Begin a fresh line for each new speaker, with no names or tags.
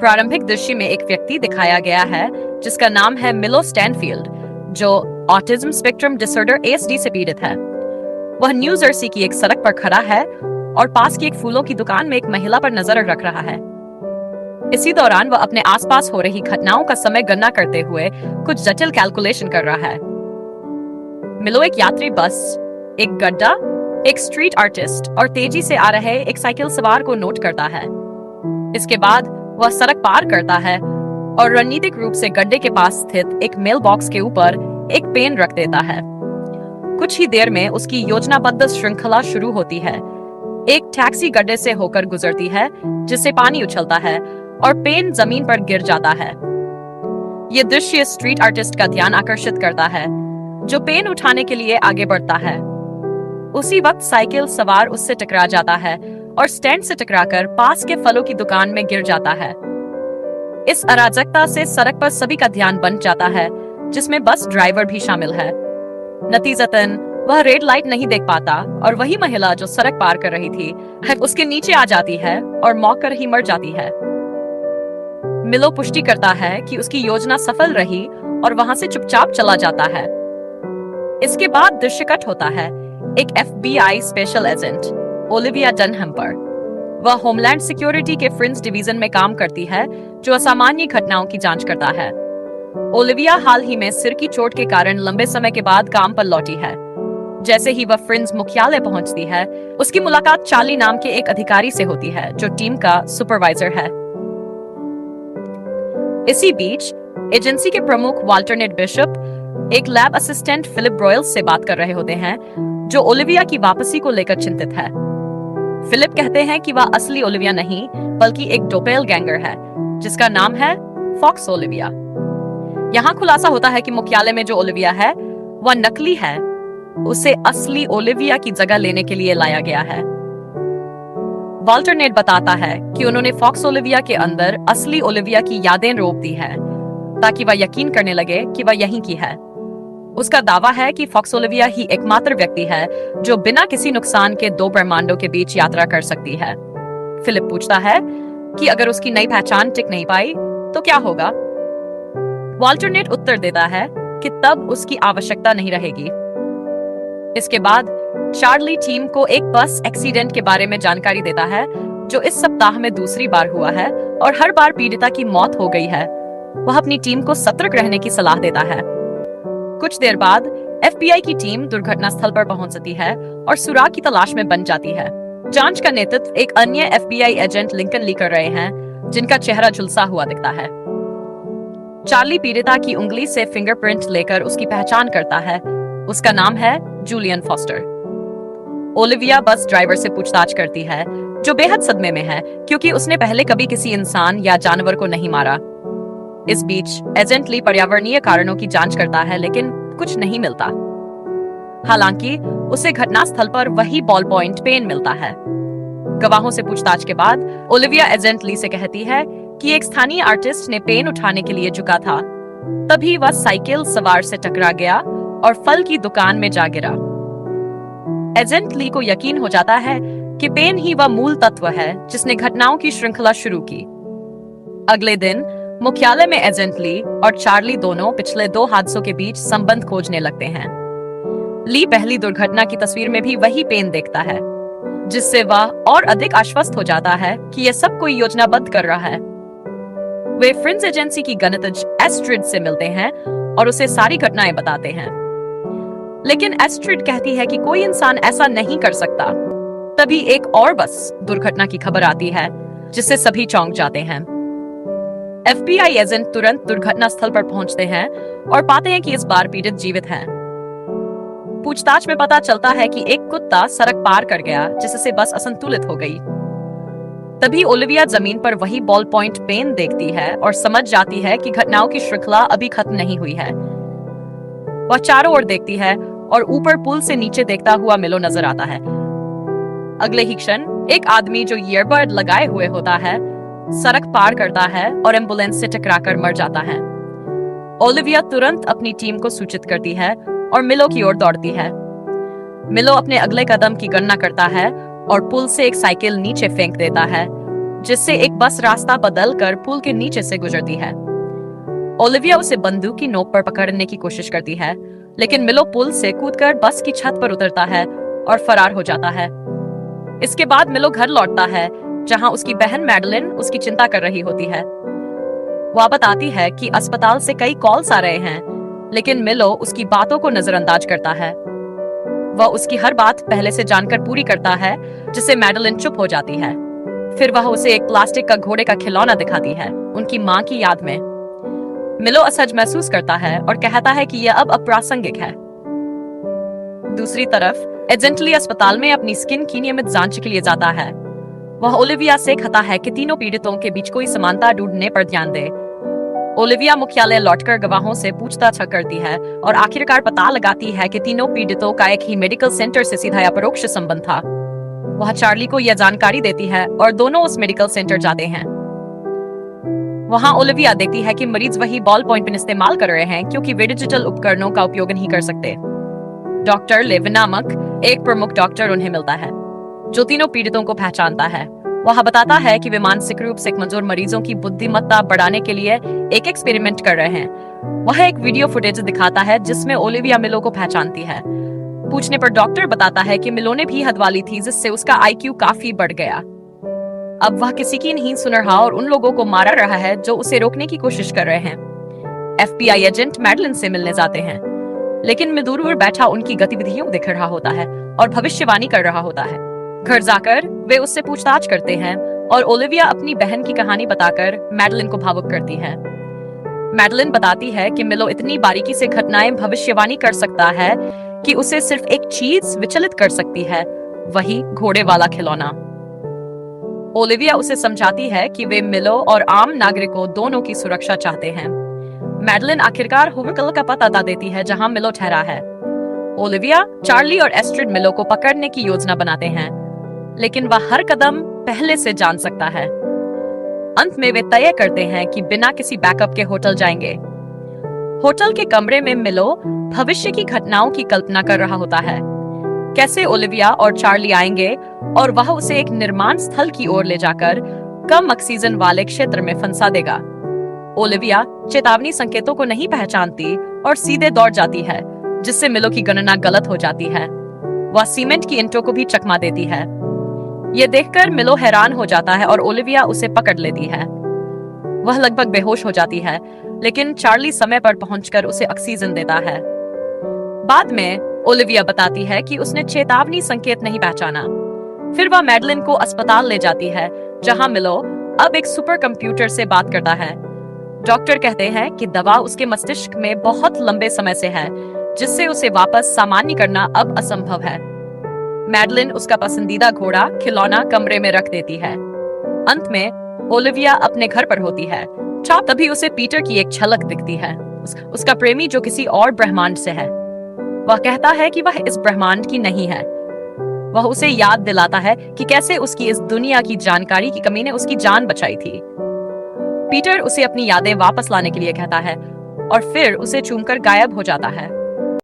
प्रारंभिक दृश्य में एक व्यक्ति दिखाया गया है जिसका नाम है मिलो स्टैनफील्ड, जो ऑटिज्म स्पेक्ट्रम डिसऑर्डर ASD से पीड़ित है। वह न्यू जर्सी की एक सड़क पर खड़ा है और पास की एक फूलों की दुकान में एक महिला पर नजर रख रहा है। इसी दौरान वह अपने आसपास हो रही घटनाओं का समय गणना करते हुए कुछ जटिल कैलकुलेशन कर रहा है। मिलो एक यात्री बस, एक गड्ढा, एक स्ट्रीट आर्टिस्ट और तेजी से आ रहे एक साइकिल सवार को नोट करता है। इसके बाद वह सड़क पार करता है और रणनीतिक रूप से गड्ढे के पास स्थित एक मेल बॉक्स के ऊपर एक पेन रख देता है। कुछ ही देर में उसकी योजनाबद्ध श्रृंखला शुरू होती है। एक टैक्सी गड्ढे से होकर गुजरती है जिससे पानी उछलता है और पेन जमीन पर गिर जाता है। यह दृश्य स्ट्रीट आर्टिस्ट का ध्यान आकर्षित करता है, जो पेन उठाने के लिए आगे बढ़ता है। उसी वक्त साइकिल सवार उससे टकरा जाता है और स्टैंड से टकराकर पास के फलों की दुकान में गिर जाता है। इस अराजकता से सड़क पर सभी का ध्यान बन जाता है, जिसमें बस ड्राइवर भी शामिल है। नतीजतन वह रेड लाइट नहीं देख पाता और वही महिला जो सड़क पार कर रही थी उसके नीचे आ जाती है और मौके पर ही मर जाती है। मिलो पुष्टि करता है कि उसकी योजना सफल रही और वहां से चुपचाप चला जाता है। इसके बाद दृश्य कट होता है एक FBI स्पेशल एजेंट ओलिविया डनहम पर। वह होमलैंड सिक्योरिटी के फ्रिंज डिवीजन में काम करती है, जो असामान्य घटनाओं की जांच करता है। ओलिविया हाल ही में सिर की चोट के कारण लंबे समय के बाद काम पर लौटी है। जैसे ही वह फ्रिंज मुख्यालय पहुंचती है, उसकी मुलाकात चार्ली नाम के एक अधिकारी से होती है, जो टीम का सुपरवाइजर है। इसी बीच एजेंसी के प्रमुख वाल्टर नेट बिशप एक लैब असिस्टेंट फिलिप ब्रॉयल्स से बात कर रहे होते हैं, जो ओलिविया की वापसी को लेकर चिंतित है। फिलिप कहते हैं कि वह असली ओलिविया नहीं, बल्कि एक डोपेलगैंगर है, जिसका नाम है फॉक्स ओलिविया। यहाँ खुलासा होता है कि मुख्यालय में जो ओलिविया है, वह नकली है। उसे असली ओलिविया की जगह लेने के लिए लाया गया है। वाल्टर नेट बताता है कि उन्होंने फॉक्स ओलिविया के अंदर असली ओलिविया की यादें रोप दी है, ताकि वह यकीन करने लगे कि वह यहीं की है। उसका दावा है कि फॉक्स ओलिविया ही एकमात्र व्यक्ति है जो बिना किसी नुकसान के दो ब्रह्मांडों के बीच यात्रा कर सकती है। फिलिप पूछता है कि अगर उसकी नई पहचान टिक नहीं पाई तो क्या होगा। वाल्टर नेट उत्तर देता है कि तब उसकी आवश्यकता नहीं रहेगी। इसके बाद चार्ली टीम को एक बस एक्सीडेंट के बारे में जानकारी देता है, जो इस सप्ताह में दूसरी बार हुआ है और हर बार पीड़िता की मौत हो गई है। वह अपनी टीम को सतर्क रहने की सलाह देता है। कुछ देर बाद FBI की टीम दुर्घटना स्थल पर पहुंचती है और सुराग की तलाश में बन जाती है। जांच का नेतृत्व एक अन्य FBI एजेंट लिंकन ली कर रहे हैं, जिनका चेहरा झुलसा हुआ दिखता है। चार्ली पीड़िता की उंगली से फिंगरप्रिंट लेकर उसकी पहचान करता है। उसका नाम है Julian Foster. Olivia bus driver से पूछताछ करती है, जो बेहद सदमे में है क्योंकि उसने पहले कभी किसी इंसान या जानवर को नहीं मारा। इस बीच एजेंट ली पर्यावरणीय कारणों की जांच करता है, लेकिन कुछ नहीं मिलता। हालांकि उसे घटना स्थल पर वही बॉल पॉइंट पेन मिलता है। गवाहों से पूछताछ के बाद ओलिविया एजेंट ली से कहती है कि एक स्थानीय आर्टिस्ट ने पेन उठाने के लिए झुका था। तभी वह साइकिल सवार से टकरा गया और फल की दुकान में जा गिरा। एजेंट ली को यकीन हो जाता है कि पेन ही वह मूल तत्व है जिसने घटनाओं की श्रृंखला शुरू की। अगले दिन मुख्यालय में एजेंट ली और चार्ली दोनों पिछले 2 हादसों के बीच संबंध खोजने लगते हैं। ली पहली दुर्घटना की तस्वीर में भी वही पेन देखता है, जिससे वह और अधिक आश्वस्त हो जाता है कि यह सब कोई योजनाबद्ध कर रहा है। वे फ्रिंज एजेंसी की गणितज्ञ एस्ट्रिड से मिलते हैं और उसे सारी घटनाएं बताते हैं, लेकिन एस्ट्रिड कहती है कि कोई इंसान ऐसा नहीं कर सकता। तभी एक और बस दुर्घटना की खबर आती है, जिससे सभी चौंक जाते हैं। FBI एजेंट तुरंत दुर्घटना स्थल पर पहुंचते हैं और पाते हैं कि इस बार पीड़ित जीवित हैं। पूछताछ में पता चलता है कि एक कुत्ता सड़क पार कर गया, जिससे बस असंतुलित हो गई। तभी ओलिविया जमीन पर वही बॉल पॉइंट पेन देखती है और समझ जाती है कि घटनाओं की श्रृंखला अभी खत्म नहीं हुई है। वह चारों ओर देखती है और ऊपर पुल से नीचे देखता हुआ मिलो नजर आता है। अगले ही क्षण एक आदमी जो ईयरबड लगाए हुए होता है सड़क पार करता है और एम्बुलेंस से टकराकर मर जाता है। ओलिविया तुरंत अपनी टीम को सूचित करती है और मिलो की ओर दौड़ती है। मिलो अपने अगले कदम की गणना करता है और पुल से एक साइकिल नीचे फेंक देता है जिससे एक बस रास्ता बदल कर पुल के नीचे से गुजरती है। ओलिविया उसे बंदूक की नोक पर पकड़ने की कोशिश करती है, लेकिन मिलो पुल से कूदकर बस की छत पर उतरता है और फरार हो जाता है। इसके बाद मिलो घर लौटता है, जहां उसकी बहन मैडलिन उसकी चिंता कर रही होती है। वह बताती है कि अस्पताल से कई कॉल्स आ रहे हैं, लेकिन मिलो उसकी बातों को नजरअंदाज करता है। वह उसकी हर बात पहले से जानकर पूरी करता है, जिससे मैडलिन चुप हो जाती है। फिर वह उसे एक प्लास्टिक का घोड़े का खिलौना दिखाती है, उनकी मां की याद में। मिलो असहज महसूस करता है और कहता है कि यह अब अप्रासंगिक है। दूसरी तरफ एजेंटली अस्पताल में अपनी स्किन की नियमित जांच के लिए जाता है। वह ओलिविया से कहता है कि तीनों पीड़ितों के बीच कोई समानता ढूंढने पर ध्यान दे। ओलिविया मुख्यालय लौटकर गवाहों से पूछताछ करती है और आखिरकार पता लगाती है कि तीनों पीड़ितों का एक ही मेडिकल सेंटर से सीधा या परोक्ष संबंध था। वह चार्ली को यह जानकारी देती है और दोनों उस मेडिकल सेंटर जाते हैं। वहां ओलिविया देखती है कि मरीज वही बॉल पॉइंट पेन इस्तेमाल कर रहे हैं, क्योंकि वे डिजिटल उपकरणों का उपयोग नहीं कर सकते। डॉक्टर लेविन नामक एक प्रमुख डॉक्टर उन्हें मिलता है, जो तीनों पीड़ितों को पहचानता है। वह बताता है कि वे मानसिक रूप से कमजोर मरीजों की बुद्धिमत्ता बढ़ाने के लिए एक एक्सपेरिमेंट कर रहे हैं। वह एक वीडियो फुटेज दिखाता है जिसमें ओलिविया मिलो को पहचानती है। पूछने पर डॉक्टर बताता है कि मिलो ने भी हद वाली थी, जिससे उसका IQ काफी बढ़ गया। अब वह किसी की नहीं सुन रहा और उन लोगों को मार रहा है जो उसे रोकने की कोशिश कर रहे हैं। FBI एजेंट मैडलिन से मिलने जाते हैं, लेकिन मिल दूर बैठा उनकी गतिविधियों देख रहा होता है और भविष्यवाणी कर रहा होता है। घर जाकर वे उससे पूछताछ करते हैं और ओलिविया अपनी बहन की कहानी बताकर मैडलिन को भावुक करती है। मैडलिन बताती है कि मिलो इतनी बारीकी से घटनाएं भविष्यवाणी कर सकता है कि उसे सिर्फ एक चीज विचलित कर सकती है, वही घोड़े वाला खिलौना। ओलिविया उसे समझाती है कि वे मिलो और आम नागरिकों दोनों की सुरक्षा चाहते हैं। मैडलिन आखिरकार होवर्कल का पता बता देती है जहां मिलो ठहरा है। ओलिविया, चार्ली और एस्ट्रिड मिलो को पकड़ने की योजना बनाते हैं, लेकिन वह हर कदम पहले से जान सकता है। अंत में वे तय करते हैं कि बिना किसी बैकअप के होटल जाएंगे। होटल के कमरे में मिलो भविष्य की घटनाओं की कल्पना कर रहा होता है, कैसे ओलिविया और चार्ली आएंगे और वह उसे एक निर्माण स्थल की ओर ले जाकर कम ऑक्सीजन वाले क्षेत्र में फंसा देगा। ओलिविया चेतावनी संकेतों को नहीं पहचानती और सीधे दौड़ जाती है, जिससे मिलो की गणना गलत हो जाती है। वह सीमेंट की ईंटों को भी चकमा देती है। यह देखकर मिलो हैरान हो जाता है और ओलिविया उसे पकड़ लेती है। वह लगभग बेहोश हो जाती है, लेकिन चार्ली समय पर पहुंचकर उसे ऑक्सीजन देता है। बाद में ओलिविया बताती है कि उसने चेतावनी संकेत नहीं पहचाना। फिर वह मैडलिन को अस्पताल ले जाती है, जहां मिलो अब एक सुपर कंप्यूटर से बात करता है। डॉक्टर कहते हैं कि दवा उसके मस्तिष्क में बहुत लंबे समय से है, जिससे उसे वापस सामान्य करना अब असंभव है। मैडलिन उसका पसंदीदा घोड़ा खिलौना कमरे में रख देती है। अंत में ओलिविया अपने घर पर होती है। तभी उसे पीटर की एक झलक दिखती है, उसका प्रेमी जो किसी और ब्रह्मांड से है। वह कहता है कि वह इस ब्रह्मांड की नहीं है। वह उसे याद दिलाता है कि कैसे उसकी इस दुनिया की जानकारी की कमी ने उसकी जान बचाई थी। पीटर उसे अपनी यादें वापस लाने के लिए कहता है और फिर उसे चूमकर गायब हो जाता है।